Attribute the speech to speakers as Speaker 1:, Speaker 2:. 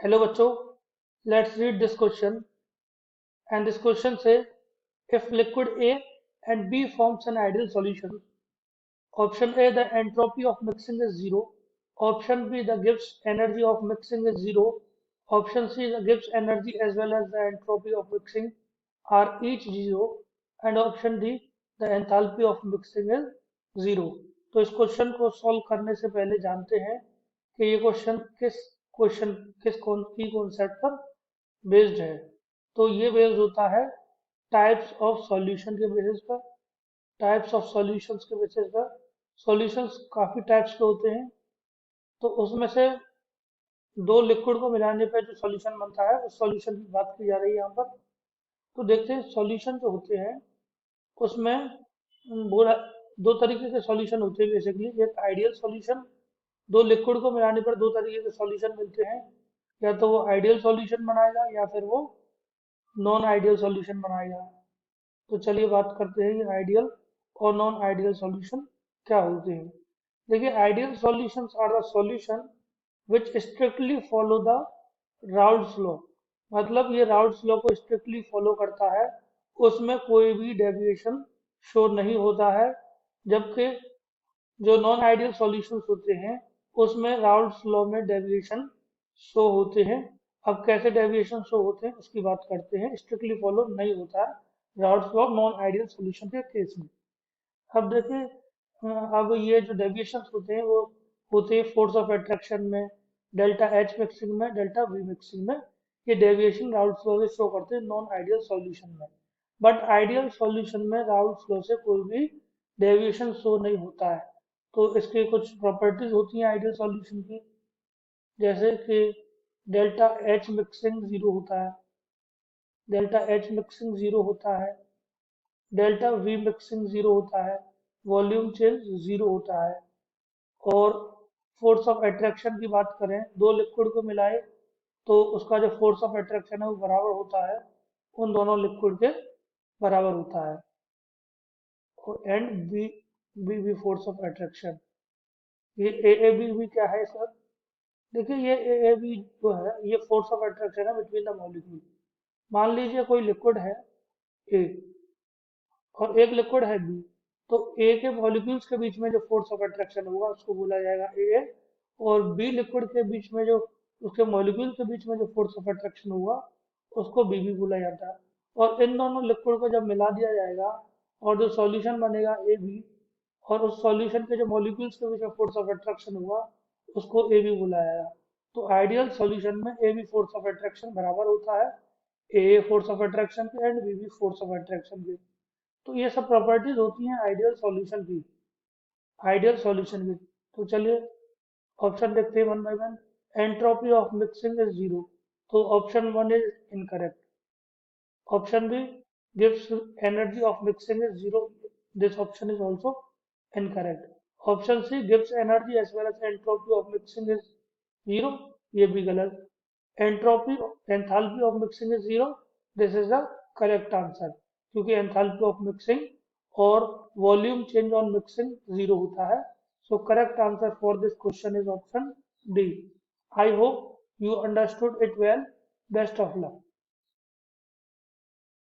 Speaker 1: Hello बच्चों, let's read this question and this question से if liquid A and B forms an ideal solution, option A the entropy of mixing is zero, option B the Gibbs energy of mixing is zero, option C the Gibbs energy as well as the entropy of mixing are each zero, and option D the enthalpy of mixing is zero. तो इस question को solve करने से पहले जानते हैं कि ये क्वेश्चन किस कॉन्सेप्ट पर बेस्ड है। तो ये बेस्ड होता है टाइप्स ऑफ सॉल्यूशन के बेसिस पर। टाइप्स ऑफ सॉल्यूशंस के बेसिस पर सॉल्यूशंस काफ़ी टाइप्स के होते हैं, तो उसमें से दो लिक्विड को मिलाने पर जो सॉल्यूशन बनता है उस सॉल्यूशन की बात की जा रही है यहाँ पर। तो देखते हैं सॉल्यूशन जो होते हैं उसमें बोला दो तरीके के सॉल्यूशन होते हैं बेसिकली। एक आइडियल सॉल्यूशन, दो लिक्विड को मिलाने पर दो तरीके के सॉल्यूशन मिलते हैं, या तो वो आइडियल सॉल्यूशन बनाएगा या फिर वो नॉन आइडियल सॉल्यूशन बनाएगा। तो चलिए बात करते हैं ये आइडियल और नॉन आइडियल सॉल्यूशन क्या होते हैं। देखिए, ideal solutions are the solution which strictly follow the Raoult's law. मतलब ये राउल्ट्स लॉ को स्ट्रिक्टली फॉलो करता है, उसमें कोई भी डेविएशन शो नहीं होता है। जबकि जो नॉन आइडियल सॉल्यूशंस होते हैं उसमें राउल्ट्स लॉ में डेविएशन शो होते हैं। अब कैसे डेविएशन शो होते हैं उसकी बात करते हैं। स्ट्रिक्टली फॉलो नहीं होता है Raoult's law non ideal solution के केस में। अब देखिए, अब ये जो डेविएशंस होते हैं वो होते हैं फोर्स ऑफ अट्रैक्शन में, डेल्टा एच मिक्सिंग में, डेल्टा वी मिक्सिंग में। ये डेविएशन राउल्ट्स लॉ से शो करते हैं नॉन आइडियल सॉल्यूशन में। बट आइडियल सॉल्यूशन में राउल्ट्स लॉ से कोई भी डेविएशन शो नहीं होता है। तो इसकी कुछ प्रॉपर्टीज होती हैं आइडियल सॉल्यूशन की, जैसे कि डेल्टा एच मिक्सिंग जीरो होता है, डेल्टा एच मिक्सिंग जीरो होता है, डेल्टा वी मिक्सिंग जीरो होता है, वॉल्यूम चेंज जीरो होता है। और फोर्स ऑफ अट्रैक्शन की बात करें, दो लिक्विड को मिलाए तो उसका जो फोर्स ऑफ अट्रैक्शन है वो बराबर होता है उन दोनों लिक्विड के बराबर होता है। और and B B B force of attraction, ये ए बी क्या है सर? देखिए, ये ए बी जो है ये फोर्स ऑफ अट्रैक्शन है बिटवीन द मॉलिक्यूल। मान लीजिए कोई लिक्विड है ए और एक लिक्विड है बी, तो ए के मॉलिक्यूल्स के बीच में जो फोर्स ऑफ अट्रैक्शन होगा उसको बोला जाएगा ए, और बी लिक्विड के बीच में जो उसके मॉलिक्यूल के बीच में जो फोर्स ऑफ अट्रैक्शन होगा उसको बी बोला जाता है। और इन दोनों लिक्विड को जब मिला दिया जाएगा और जो सॉल्यूशन बनेगा ए बी, और उस सॉल्यूशन के जो मॉलिक्यूल्स के बीच में फोर्स ऑफ अट्रैक्शन हुआ उसको ए बी बुलाया जाएगा। तो आइडियल सॉल्यूशन में A B force of attraction बराबर होता है ए फोर्स ऑफ अट्रैक्शन के and B force of attraction के। तो ये सब प्रॉपर्टीज होती हैं आइडियल सॉल्यूशन की, आइडियल सॉल्यूशन की। तो चलिए ऑप्शन देखते हैं one by one. Entropy of mixing is zero, तो option one is incorrect. Option B gives energy of mixing is zero, this option is also incorrect. Option C gives energy as well as entropy of mixing is zero, ये भी गलत। Entropy enthalpy of mixing is zero, this is the correct answer, क्योंकि enthalpy of mixing और volume change on mixing zero होता है। So correct answer for this question is option D. I hope you understood it well. Best of luck.